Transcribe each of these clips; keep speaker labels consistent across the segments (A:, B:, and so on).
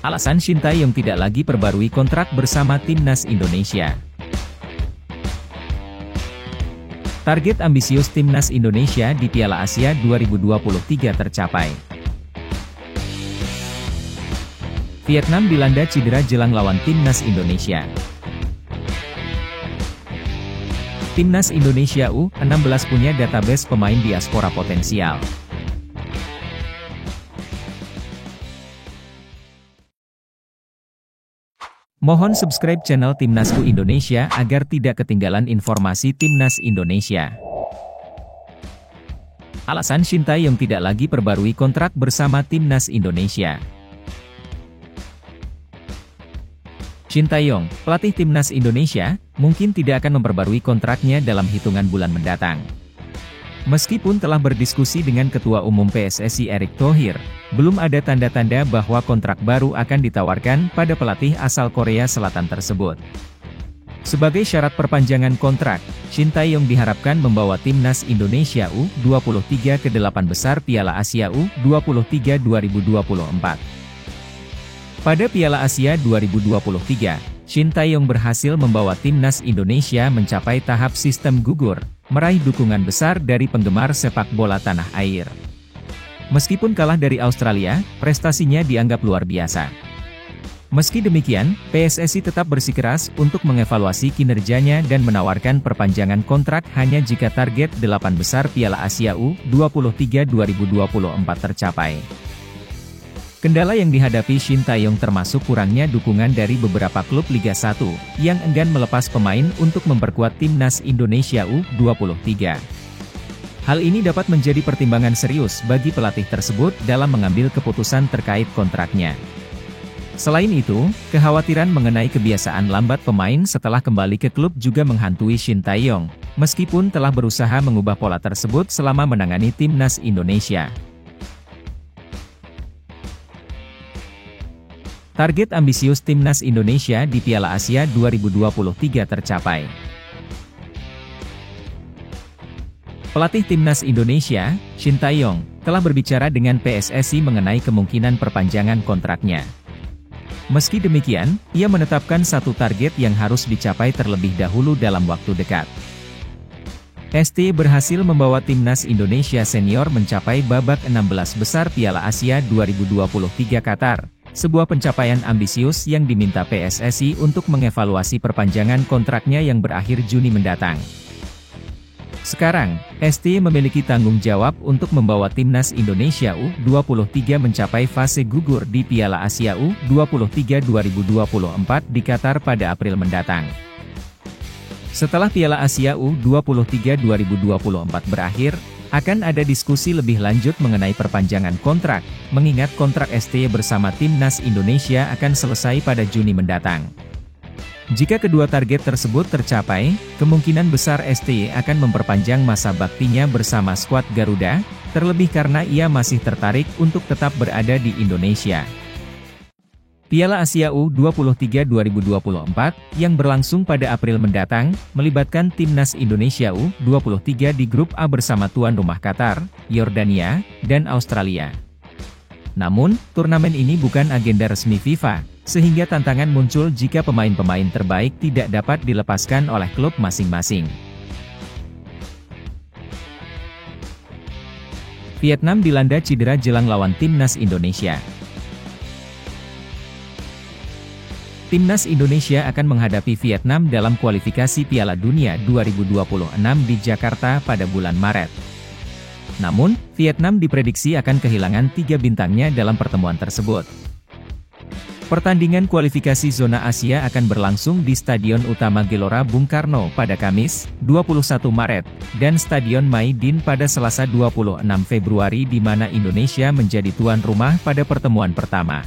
A: Alasan Shin Tae-yong tidak lagi perbarui kontrak bersama timnas Indonesia. Target ambisius timnas Indonesia di Piala Asia 2023 tercapai. Vietnam dilanda cedera jelang lawan timnas Indonesia. Timnas Indonesia U16 punya database pemain diaspora potensial. Mohon subscribe channel Timnasku Indonesia agar tidak ketinggalan informasi Timnas Indonesia. Alasan Shin Tae-yong tidak lagi perbarui kontrak bersama Timnas Indonesia. Shin Tae-yong, pelatih Timnas Indonesia, mungkin tidak akan memperbarui kontraknya dalam hitungan bulan mendatang. Meskipun telah berdiskusi dengan Ketua Umum PSSI Erick Thohir, belum ada tanda-tanda bahwa kontrak baru akan ditawarkan pada pelatih asal Korea Selatan tersebut. Sebagai syarat perpanjangan kontrak, Shin Tae-yong diharapkan membawa timnas Indonesia U23 ke 8 besar Piala Asia U23 2024. Pada Piala Asia 2023, Shin Tae-yong berhasil membawa timnas Indonesia mencapai tahap sistem gugur, meraih dukungan besar dari penggemar sepak bola tanah air. Meskipun kalah dari Australia, prestasinya dianggap luar biasa. Meski demikian, PSSI tetap bersikeras untuk mengevaluasi kinerjanya dan menawarkan perpanjangan kontrak hanya jika target 8 besar Piala Asia U23 2024 tercapai. Kendala yang dihadapi Shin Tae-yong termasuk kurangnya dukungan dari beberapa klub Liga 1, yang enggan melepas pemain untuk memperkuat timnas Indonesia U23. Hal ini dapat menjadi pertimbangan serius bagi pelatih tersebut dalam mengambil keputusan terkait kontraknya. Selain itu, kekhawatiran mengenai kebiasaan lambat pemain setelah kembali ke klub juga menghantui Shin Tae-yong, meskipun telah berusaha mengubah pola tersebut selama menangani timnas Indonesia. Target ambisius timnas Indonesia di Piala Asia 2023 tercapai. Pelatih timnas Indonesia, Shin Tae-yong, telah berbicara dengan PSSI mengenai kemungkinan perpanjangan kontraknya. Meski demikian, ia menetapkan satu target yang harus dicapai terlebih dahulu dalam waktu dekat. ST berhasil membawa timnas Indonesia senior mencapai babak 16 besar Piala Asia 2023 Qatar. Sebuah pencapaian ambisius yang diminta PSSI untuk mengevaluasi perpanjangan kontraknya yang berakhir Juni mendatang. Sekarang, ST memiliki tanggung jawab untuk membawa timnas Indonesia U23 mencapai fase gugur di Piala Asia U23 2024 di Qatar pada April mendatang. Setelah Piala Asia U23 2024 berakhir, akan ada diskusi lebih lanjut mengenai perpanjangan kontrak, mengingat kontrak ST bersama timnas Indonesia akan selesai pada Juni mendatang. Jika kedua target tersebut tercapai, kemungkinan besar ST akan memperpanjang masa baktinya bersama skuad Garuda, terlebih karena ia masih tertarik untuk tetap berada di Indonesia. Piala Asia U23 2024, yang berlangsung pada April mendatang, melibatkan timnas Indonesia U23 di grup A bersama tuan rumah Qatar, Yordania, dan Australia. Namun, turnamen ini bukan agenda resmi FIFA, sehingga tantangan muncul jika pemain-pemain terbaik tidak dapat dilepaskan oleh klub masing-masing. Vietnam dilanda cedera jelang lawan timnas Indonesia. Timnas Indonesia akan menghadapi Vietnam dalam kualifikasi Piala Dunia 2026 di Jakarta pada bulan Maret. Namun, Vietnam diprediksi akan kehilangan 3 bintangnya dalam pertemuan tersebut. Pertandingan kualifikasi zona Asia akan berlangsung di Stadion Utama Gelora Bung Karno pada Kamis, 21 Maret, dan Stadion Maidin pada Selasa 26 Februari di mana Indonesia menjadi tuan rumah pada pertemuan pertama.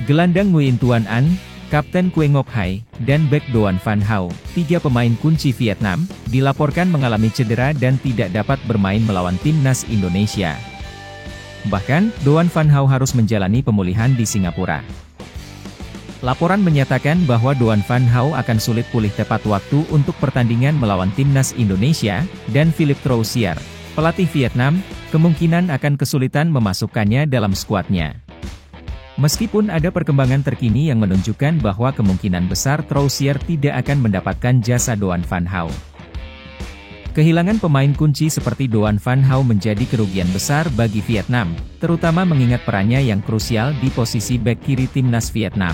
A: Gelandang Nguyen Tuan An, Kapten Kue Ngok Hai, dan bek Doan Van Hau, 3 pemain kunci Vietnam, dilaporkan mengalami cedera dan tidak dapat bermain melawan timnas Indonesia. Bahkan, Doan Van Hau harus menjalani pemulihan di Singapura. Laporan menyatakan bahwa Doan Van Hau akan sulit pulih tepat waktu untuk pertandingan melawan timnas Indonesia, dan Philippe Troussier, pelatih Vietnam, kemungkinan akan kesulitan memasukkannya dalam skuadnya. Meskipun ada perkembangan terkini yang menunjukkan bahwa kemungkinan besar Troussier tidak akan mendapatkan jasa Doan van Hau. Kehilangan pemain kunci seperti Doan van Hau menjadi kerugian besar bagi Vietnam, terutama mengingat perannya yang krusial di posisi bek kiri timnas Vietnam.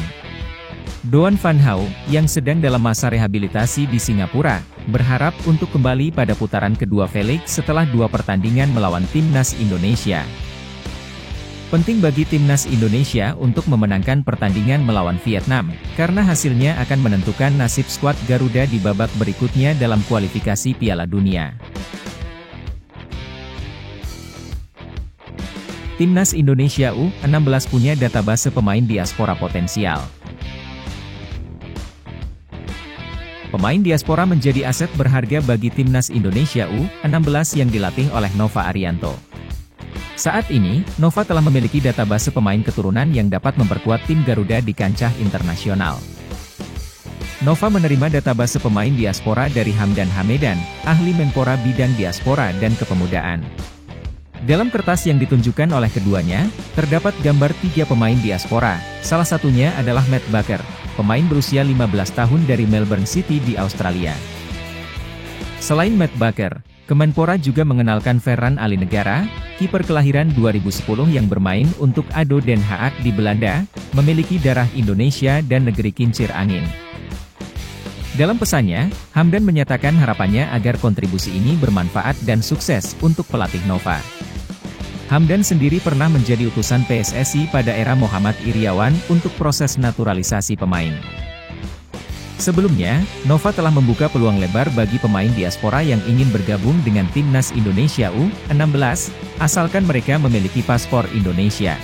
A: Doan van Hau, yang sedang dalam masa rehabilitasi di Singapura, berharap untuk kembali pada putaran kedua Felix setelah 2 pertandingan melawan timnas Indonesia. Penting bagi timnas Indonesia untuk memenangkan pertandingan melawan Vietnam, karena hasilnya akan menentukan nasib skuad Garuda di babak berikutnya dalam kualifikasi Piala Dunia. Timnas Indonesia U16 punya database pemain diaspora potensial. Pemain diaspora menjadi aset berharga bagi Timnas Indonesia U16 yang dilatih oleh Nova Arianto. Saat ini, Nova telah memiliki database pemain keturunan yang dapat memperkuat tim Garuda di kancah internasional. Nova menerima database pemain diaspora dari Hamdan Hamedan, ahli Menpora bidang diaspora dan kepemudaan. Dalam kertas yang ditunjukkan oleh keduanya, terdapat gambar 3 pemain diaspora, salah satunya adalah Matt Baker, pemain berusia 15 tahun dari Melbourne City di Australia. Selain Matt Baker, Kemenpora juga mengenalkan Ferran Alinegara, kiper kelahiran 2010 yang bermain untuk ADO Den Haag di Belanda, memiliki darah Indonesia dan negeri kincir angin. Dalam pesannya, Hamdan menyatakan harapannya agar kontribusi ini bermanfaat dan sukses untuk pelatih Nova. Hamdan sendiri pernah menjadi utusan PSSI pada era Muhammad Iriawan untuk proses naturalisasi pemain. Sebelumnya, Nova telah membuka peluang lebar bagi pemain diaspora yang ingin bergabung dengan Timnas Indonesia U16, asalkan mereka memiliki paspor Indonesia.